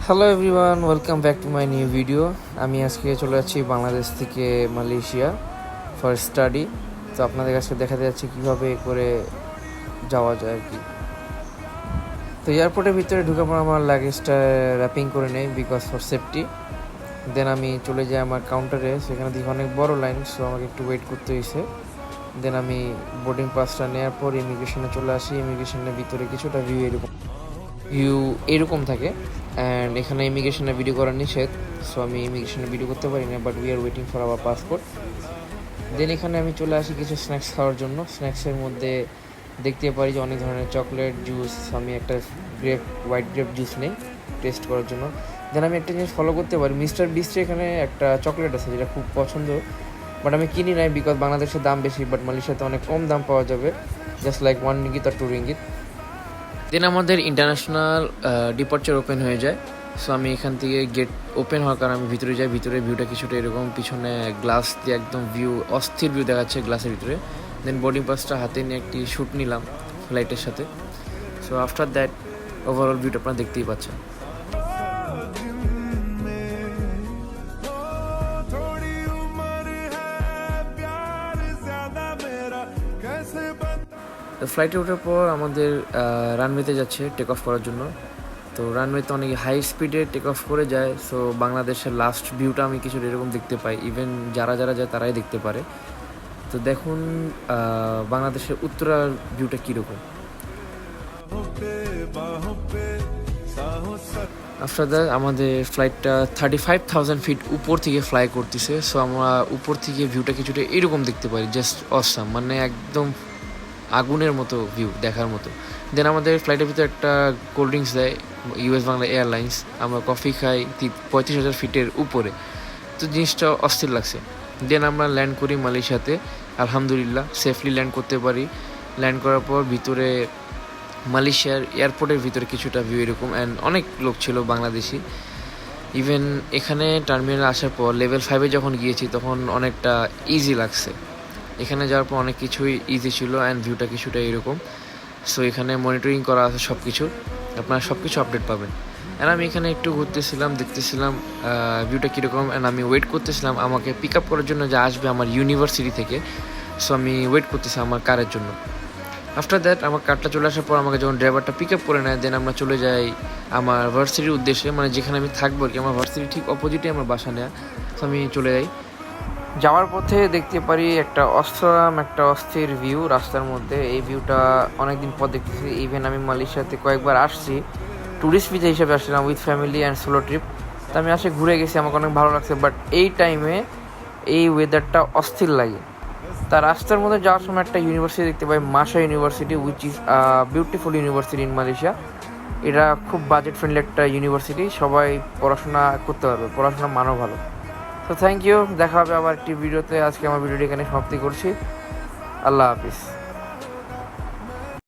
Hello everyone, welcome back to my new video. আমি আজকে চলে যাচ্ছি বাংলাদেশ থেকে মালয়েশিয়া ফর স্টাডি। তো আপনাদের কাছে দেখাতে যাচ্ছি কীভাবে করে যাওয়া যায় আর কি। তো এয়ারপোর্টের ভিতরে ঢুকে পর আমার লাগেজটা র্যাপিং করে নেই বিকজ ফর সেফটি। দেন আমি চলে যাই আমার কাউন্টারে, সেখানে দেখি অনেক বড় লাইন, সো আমাকে একটু ওয়েট করতে হয়েছে। দেন আমি বোর্ডিং পাসটা নেওয়ার পর ইমিগ্রেশনে চলে আসি। ইমিগ্রেশনের ভিতরে কিছুটা ভিউ এরকম থাকে, অ্যান্ড এখানে ইমিগ্রেশনে ভিডিও করা নিষেধ, সো আমি ইমিগ্রেশনে ভিডিও করতে পারি না, but we are waiting for our passport. Then এখানে আমি চলে আসি কিছু স্ন্যাক্স খাওয়ার জন্য। স্ন্যাক্সের মধ্যে দেখতে পারি যে অনেক ধরনের চকলেট, জুস। আমি একটা হোয়াইট গ্রেপ জুস নেই টেস্ট করার জন্য। দেন আমি একটা জিনিস ফলো করতে পারি, মিস্টার বিস্টের এখানে একটা চকলেট আছে যেটা খুব পছন্দ, বাট আমি কিনি নাই বিকজ বাংলাদেশের দাম বেশি, বাট মালয়েশিয়াতে অনেক কম দাম পাওয়া যাবে, জাস্ট লাইক 1 রিঙ্গিত আর 2 রিঙ্গিত। দেন আমাদের ইন্টারন্যাশনাল ডিপার্চার ওপেন হয়ে যায়। সো আমি এখান থেকে গেট ওপেন হওয়ার কারণে আমি ভিতরে যাই। ভিতরে ভিউটা কিছুটা এরকম, পিছনে গ্লাস দিয়ে একদম ভিউ, অস্থির ভিউ দেখাচ্ছে গ্লাসের ভিতরে। দেন বোর্ডিং পাসটা হাতে নিয়ে একটি শ্যুট নিলাম ফ্লাইটের সাথে। সো আফটার দ্যাট ওভারঅল ভিউটা আপনারা দেখতেই পাচ্ছেন। তো ফ্লাইটে ওঠার পর আমাদের রানওয়েতে যাচ্ছে টেক অফ করার জন্য। তো রানওয়েতে অনেক হাই স্পিডে টেক অফ করে যায়। সো বাংলাদেশের লাস্ট ভিউটা আমি কিছু এরকম দেখতে পাই, ইভেন যারা যায় তারাই দেখতে পারে। তো দেখুন বাংলাদেশের উত্তরার ভিউটা কীরকম। আফটার দ্যাট আমাদের ফ্লাইটটা 35,000 ফিট উপর থেকে ফ্লাই করতেছে। সো আমরা উপর থেকে ভিউটা কিছুটা এরকম দেখতে পারি, জাস্ট অসাম, মানে একদম আগুনের মতো ভিউ দেখার মতো। দেন আমাদের ফ্লাইটের ভিতরে একটা কোল্ড ড্রিঙ্কস দেয় ইউএস বাংলা এয়ারলাইন্স। আমরা কফি খাই 35,000 ফিটের উপরে। তো জিনিসটা অস্থির লাগছে। দেন আমরা ল্যান্ড করি মালয়েশিয়াতে, আলহামদুলিল্লাহ সেফলি ল্যান্ড করতে পারি। ল্যান্ড করার পর ভিতরে মালয়েশিয়ার এয়ারপোর্টের ভিতরে কিছুটা ভিউ এরকম, অ্যান্ড অনেক লোক ছিল বাংলাদেশি। ইভেন এখানে টার্মিনালে আসার পর লেভেল 5-এ যখন গিয়েছি তখন অনেকটা ইজি লাগছে। এখানে যাওয়ার পর অনেক কিছুই ইজি ছিল, অ্যান্ড ভিউটা কিছুটা এরকম। সো এখানে মনিটরিং করা আছে সব কিছু, আপনারা সব কিছু আপডেট পাবেন। অ্যান্ড আমি এখানে একটু ঘুরতেছিলাম, দেখতেছিলাম ভিউটা কীরকম, অ্যান্ড আমি ওয়েট করতেছিলাম আমাকে পিক আপ করার জন্য যে আসবে আমার ইউনিভার্সিটি থেকে। সো আমি ওয়েট করতেছিলাম আমার কারের জন্য। আফটার দ্যাট আমার কারটা চলে আসার পর আমাকে যখন ড্রাইভারটা পিক আপ করে নেয়, দেন আমরা চলে যাই আমার ভার্সিটির উদ্দেশ্যে, মানে যেখানে আমি থাকবো আর কি। আমার ভার্সিটি ঠিক অপোজিটে আমার বাসা নেওয়া। সো আমি চলে যাই। যাওয়ার পথে দেখতে পারি একটা অস্থির ভিউ রাস্তার মধ্যে। এই ভিউটা অনেকদিন পর দেখতেছি। ইভেন আমি মালয়েশিয়াতে কয়েকবার আসছি, ট্যুরিস্ট ভিসা হিসেবে আসছিলাম with family and solo trip. তো আমি আসে ঘুরে গেছি, আমাকে অনেক ভালো লাগছে, বাট এই টাইমে এই ওয়েদারটা অস্থির লাগে। তার রাস্তার মধ্যে যাওয়ার সময় একটা ইউনিভার্সিটি দেখতে পাই, MAHSA university, which is beautiful university in Malaysia. এটা খুব বাজেট ফ্রেন্ডলি একটা ইউনিভার্সিটি, সবাই পড়াশোনা করতে পারবে, পড়াশোনার মানও ভালো। তো থ্যাংক ইউ, দেখা হবে আবার একটি ভিডিওতে। আজকে আমার ভিডিওটি এখানে সমাপ্তি করছি। আল্লাহ হাফিজ।